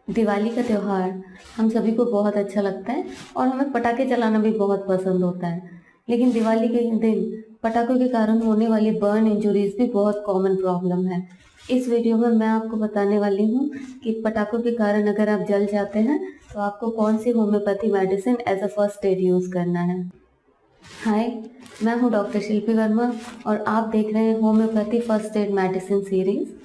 दिवाली का त्योहार हम सभी को बहुत अच्छा लगता है और हमें पटाखे चलाना भी बहुत पसंद होता है। लेकिन दिवाली के दिन पटाखों के कारण होने वाली बर्न इंजरीज भी बहुत कॉमन प्रॉब्लम है। इस वीडियो में मैं आपको बताने वाली हूँ कि पटाखों के कारण अगर आप जल जाते हैं तो आपको कौन सी homeopathy medicine as a first aid use करना है। हाय, मैं हूँ डॉक्टर शिल्पी वर्मा और आप देख रहे हैं homeopathy first aid medicine series.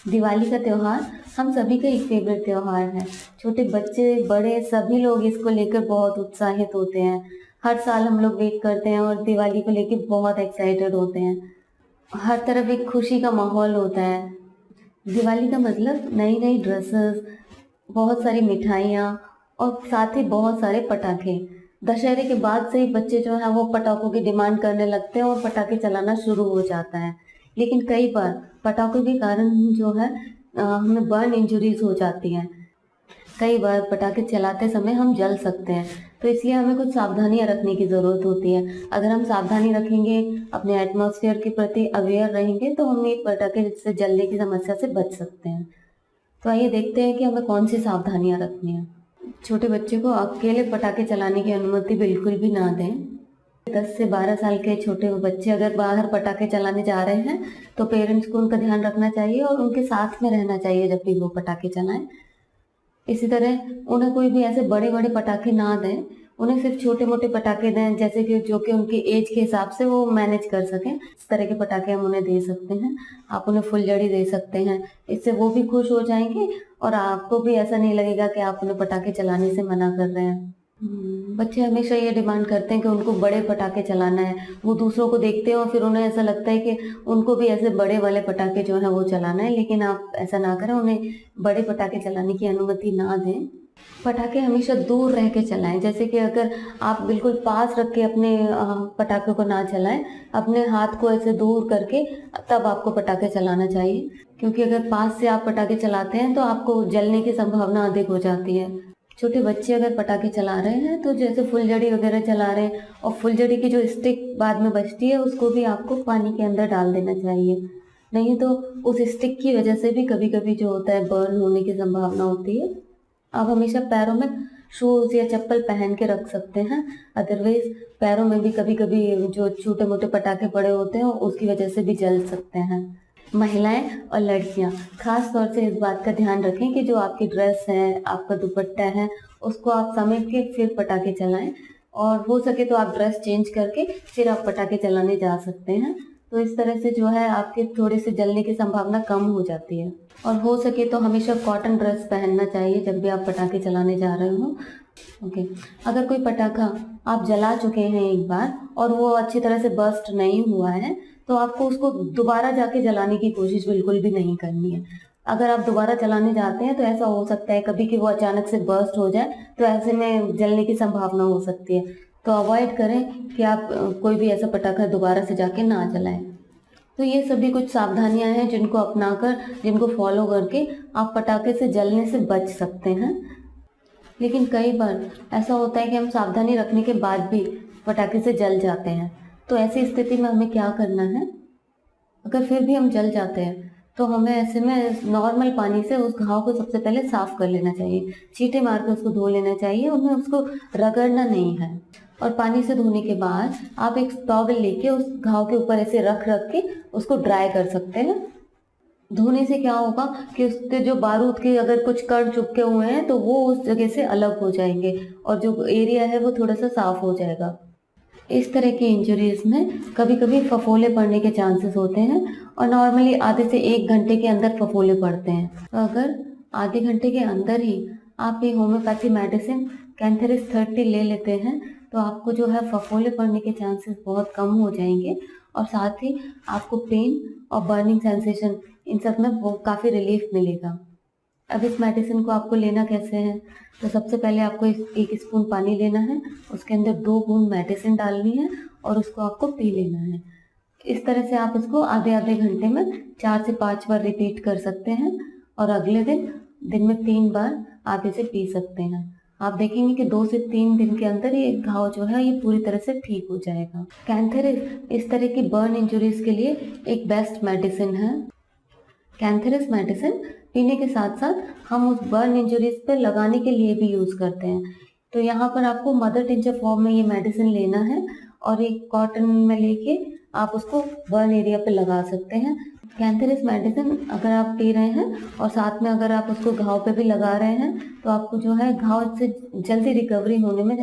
Diwali का त्योहार हम सभी का एक फेवरेट त्योहार है। छोटे बच्चे बड़े सभी लोग इसको लेकर बहुत उत्साहित होते हैं। हर साल हम लोग वेट करते हैं और दिवाली को लेकर बहुत एक्साइटेड होते हैं। हर तरफ एक खुशी का माहौल होता है। दिवाली का मतलब नई नई ड्रेसेस, बहुत सारी मिठाइयाँ और साथ ही बहुत सारे पटाखे। दशहरे के बाद से ही बच्चे जो है वो पटाखों की डिमांड करने लगते हैं और पटाखे चलाना शुरू हो जाता है। लेकिन कई बार पटाखों के कारण जो है हमें बर्न इंजरीज हो जाती हैं। कई बार पटाखे चलाते समय हम जल सकते हैं, तो इसलिए हमें कुछ सावधानियां रखने की ज़रूरत होती है। अगर हम सावधानी रखेंगे, अपने एटमॉस्फेयर के प्रति अवेयर रहेंगे, तो हम एक पटाखे से जलने की समस्या से बच सकते हैं। तो आइए देखते हैं कि हमें कौन सी सावधानियां रखनी है। छोटे बच्चे को अकेले पटाखे चलाने की अनुमति बिल्कुल भी ना दें। 10 से 12 साल के छोटे बच्चे अगर बाहर पटाखे चलाने जा रहे हैं तो पेरेंट्स को उनका ध्यान रखना चाहिए और उनके साथ में रहना चाहिए जब भी वो पटाखे चलाएं। इसी तरह उन्हें कोई भी ऐसे बड़े बड़े पटाखे ना दें, उन्हें सिर्फ छोटे मोटे पटाखे दें, जैसे कि जो कि उनकी एज के हिसाब से वो मैनेज कर सकें। इस तरह के पटाखे हम उन्हें दे सकते हैं। आप उन्हें फुलझड़ी दे सकते हैं, इससे वो भी खुश हो जाएंगे और आपको भी ऐसा नहीं लगेगा कि आप उन्हें पटाखे चलाने से मना कर रहे हैं। बच्चे हमेशा ये डिमांड करते हैं कि उनको बड़े पटाखे चलाना है। वो दूसरों को देखते हैं और फिर उन्हें ऐसा लगता है कि उनको भी ऐसे बड़े वाले पटाखे जो है वो चलाना है, लेकिन आप ऐसा ना करें, उन्हें बड़े पटाखे चलाने की अनुमति ना दें। पटाखे हमेशा दूर रह के चलाएं, जैसे कि अगर आप बिल्कुल पास रख के अपने पटाखे को ना चलाएं, अपने हाथ को ऐसे दूर करके तब आपको पटाखे चलाना चाहिए, क्योंकि अगर पास से आप पटाखे चलाते हैं तो आपको जलने की संभावना अधिक हो जाती है। छोटे बच्चे अगर पटाखे चला रहे हैं तो जैसे फुलझड़ी वगैरह चला रहे हैं और फुलझड़ी की जो स्टिक बाद में बचती है उसको भी आपको पानी के अंदर डाल देना चाहिए। नहीं तो उस स्टिक की वजह से भी कभी कभी जो होता है बर्न होने की संभावना होती है। आप हमेशा पैरों में शूज या चप्पल पहन के रख सकते हैं। अदरवाइज पैरों में भी कभी कभी जो छोटे मोटे पटाखे पड़े होते हैं उसकी वजह से भी जल सकते हैं। महिलाएं और लड़कियां खास तौर से इस बात का ध्यान रखें कि जो आपकी ड्रेस है, आपका दुपट्टा है, उसको आप समेट के फिर पटाखे चलाएं। और हो सके तो आप ड्रेस चेंज करके फिर आप पटाखे चलाने जा सकते हैं। तो इस तरह से जो है आपके थोड़े से जलने की संभावना कम हो जाती है। और हो सके तो हमेशा कॉटन ड्रेस पहनना चाहिए जब भी आप पटाखे चलाने जा रहे हो। ओके, अगर कोई पटाखा आप जला चुके हैं एक बार और वो अच्छी तरह से बर्स्ट नहीं हुआ है तो आपको उसको दोबारा जाके जलाने की कोशिश बिल्कुल भी नहीं करनी है। अगर आप दोबारा चलाने जाते हैं तो ऐसा हो सकता है कभी कि वो अचानक से बर्स्ट हो जाए, तो ऐसे में जलने की संभावना हो सकती है। तो अवॉइड करें कि आप कोई भी ऐसा पटाखा दोबारा से जाके ना जलाएं। तो ये सभी कुछ सावधानियां हैं जिनको अपनाकर, जिनको फॉलो करके आप पटाखे से जलने से बच सकते हैं। लेकिन कई बार ऐसा होता है कि हम सावधानी रखने के बाद भी पटाखे से जल जाते हैं। तो ऐसी स्थिति में हमें क्या करना है? अगर फिर भी हम जल जाते हैं तो हमें ऐसे में नॉर्मल पानी से उस घाव को सबसे पहले साफ कर लेना चाहिए। छींटे मार के उसको धो लेना चाहिए, उन्हें उसको रगड़ना नहीं है। और पानी से धोने के बाद आप एक टॉवल लेके उस घाव के ऊपर ऐसे रख रख के उसको ड्राई कर सकते हैं। धोने से क्या होगा कि उसके जो बारूद के अगर कुछ कण चिपके हुए हैं तो वो उस जगह से अलग हो जाएंगे और जो एरिया है वो थोड़ा सा साफ हो जाएगा। इस तरह की इंजरीज में कभी कभी फफोले पड़ने के चांसेस होते हैं और नॉर्मली आधे से 1 घंटे के अंदर फफोले पड़ते हैं। तो अगर आधे घंटे के अंदर ही आप ये होम्योपैथी मेडिसिन कैंथेरिस 30 ले लेते हैं तो आपको जो है फफोले पड़ने के चांसेस बहुत कम हो जाएंगे और साथ ही आपको पेन और बर्निंग सेंसेशन इन सब में काफ़ी रिलीफ मिलेगा। अब इस मेडिसिन को आपको लेना कैसे है? तो सबसे पहले आपको 1 स्पून पानी लेना है, उसके अंदर 2 बूंद मेडिसिन डालनी है और उसको आपको पी लेना है। इस तरह से आप इसको आधे आधे घंटे में 4 से 5 बार रिपीट कर सकते हैं और अगले दिन दिन में 3 बार आप इसे पी सकते हैं। आप देखेंगे कि 2 से 3 दिन के अंदर ये घाव जो है ये पूरी तरह से ठीक हो जाएगा। कैंथेरिस इस तरह की बर्न इंजुरीज के लिए एक बेस्ट मेडिसिन है। कैंथेरिस मेडिसिन पीने के साथ साथ हम उस बर्न इंजुरीज पे लगाने के लिए भी यूज करते हैं। तो यहाँ पर आपको मदर टिंचर फॉर्म में ये मेडिसिन लेना है और एक कॉटन में लेके आप उसको बर्न एरिया पे लगा सकते हैं। कैंथेरिस मेडिसिन अगर आप पी रहे हैं और साथ में अगर आप उसको घाव पे भी लगा रहे हैं तो आपको जो है घाव से जल्दी रिकवरी होने में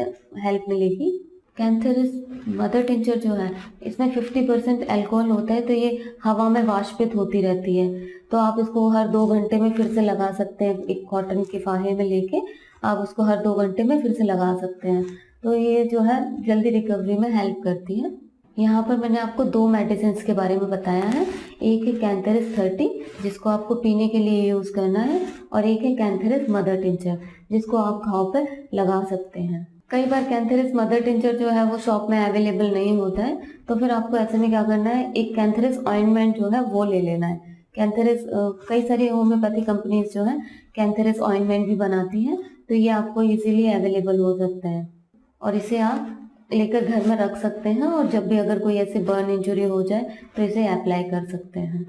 हेल्प मिलेगी। कैंथेरिस मदर टिंचर जो है इसमें 50% अल्कोहल होता है, तो ये हवा में वाष्पित होती रहती है। तो आप इसको हर 2 घंटे में फिर से लगा सकते हैं। एक कॉटन के फाहे में लेके आप उसको हर 2 घंटे में फिर से लगा सकते हैं। तो ये जो है जल्दी रिकवरी में हेल्प करती है। यहाँ पर मैंने आपको 2 मेडिसिन के बारे में बताया है। एक है कैंथेरिस 30 जिसको आपको पीने के लिए यूज़ करना है, और एक है कैंथेरिस मदर टिंचर जिसको आप घाव पर लगा सकते हैं। कई बार कैंथेरिस मदर टिंचर जो है वो शॉप में अवेलेबल नहीं होता है, तो फिर आपको ऐसे में क्या करना है, एक कैंथेरिस ऑइंटमेंट जो है वो ले लेना है। कैंथेरिस कई सारी होम्योपैथी कंपनीज जो है कैंथेरिस ऑइंटमेंट भी बनाती हैं, तो ये आपको इजीली अवेलेबल हो सकता है और इसे आप लेकर घर में रख सकते हैं और जब भी अगर कोई ऐसे बर्न इंजरी हो जाए तो इसे अप्लाई कर सकते हैं।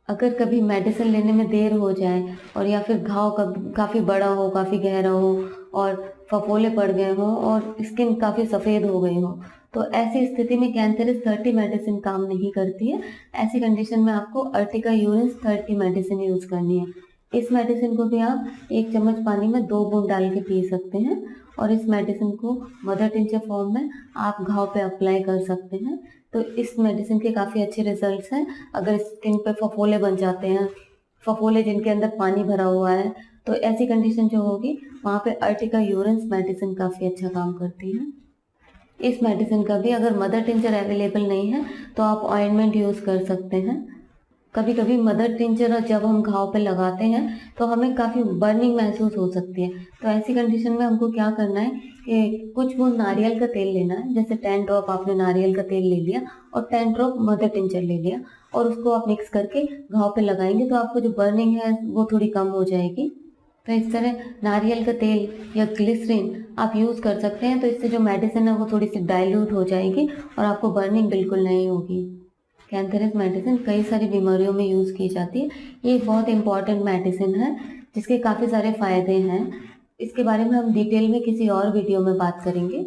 अगर कभी मेडिसिन लेने में देर हो जाए और या फिर घाव काफ़ी बड़ा हो, काफ़ी गहरा हो और फफोले पड़ गए हों और स्किन काफ़ी सफ़ेद हो गई हो, तो ऐसी स्थिति में कैंथेरिस 30 मेडिसिन काम नहीं करती है। ऐसी कंडीशन में आपको अर्टिका यूरिन्स 30 मेडिसिन यूज़ करनी है। इस मेडिसिन को भी आप 1 चम्मच पानी में 2 बूंद डाल के पी सकते हैं और इस मेडिसिन को मदर टिंचर फॉर्म में आप घाव पे अप्लाई कर सकते हैं। तो इस मेडिसिन के काफ़ी अच्छे रिजल्ट्स हैं। अगर स्किन पे फफोले बन जाते हैं, फफोले जिनके अंदर पानी भरा हुआ है, तो ऐसी कंडीशन जो होगी वहाँ पे अर्टिका यूरिन्स मेडिसिन काफ़ी अच्छा काम करती है। इस मेडिसिन का भी अगर मदर टिंचर अवेलेबल नहीं है तो आप ऑइंटमेंट यूज़ कर सकते हैं। कभी कभी मदर टिंचर जब हम घाव पे लगाते हैं तो हमें काफ़ी बर्निंग महसूस हो सकती है। तो ऐसी कंडीशन में हमको क्या करना है कि कुछ बूंद नारियल का तेल लेना है, जैसे 10 ड्रॉप आपने नारियल का तेल ले लिया और 10 ड्रॉप मदर टिंचर ले लिया और उसको आप मिक्स करके घाव पे लगाएंगे तो आपको जो बर्निंग है वो थोड़ी कम हो जाएगी। तो इस तरह नारियल का तेल या ग्लिसरीन आप यूज़ कर सकते हैं, तो इससे जो मेडिसिन है वो थोड़ी सी डाइल्यूट हो जाएगी और आपको बर्निंग बिल्कुल नहीं होगी। कैंथेरिस मेडिसिन कई सारी बीमारियों में यूज़ की जाती है। ये एक बहुत इंपॉर्टेंट मेडिसिन है जिसके काफ़ी सारे फ़ायदे हैं। इसके बारे में हम डिटेल में किसी और वीडियो में बात करेंगे।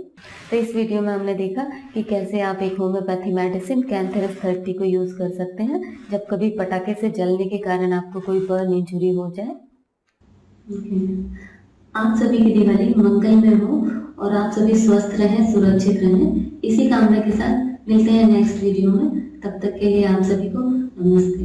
तो इस वीडियो में हमने देखा कि कैसे आप एक होम्योपैथी मेडिसिन कैंथेरिस 30 को यूज़ कर सकते हैं जब कभी पटाखे से जलने के कारण आपको कोई बर्न इंजरी हो जाए। आप सभी की दिवाली मंगलमय हो और आप सभी स्वस्थ रहें, सुरक्षित रहें। इसी कामना के साथ मिलते हैं नेक्स्ट वीडियो में। तब तक के लिए आप सभी को नमस्ते।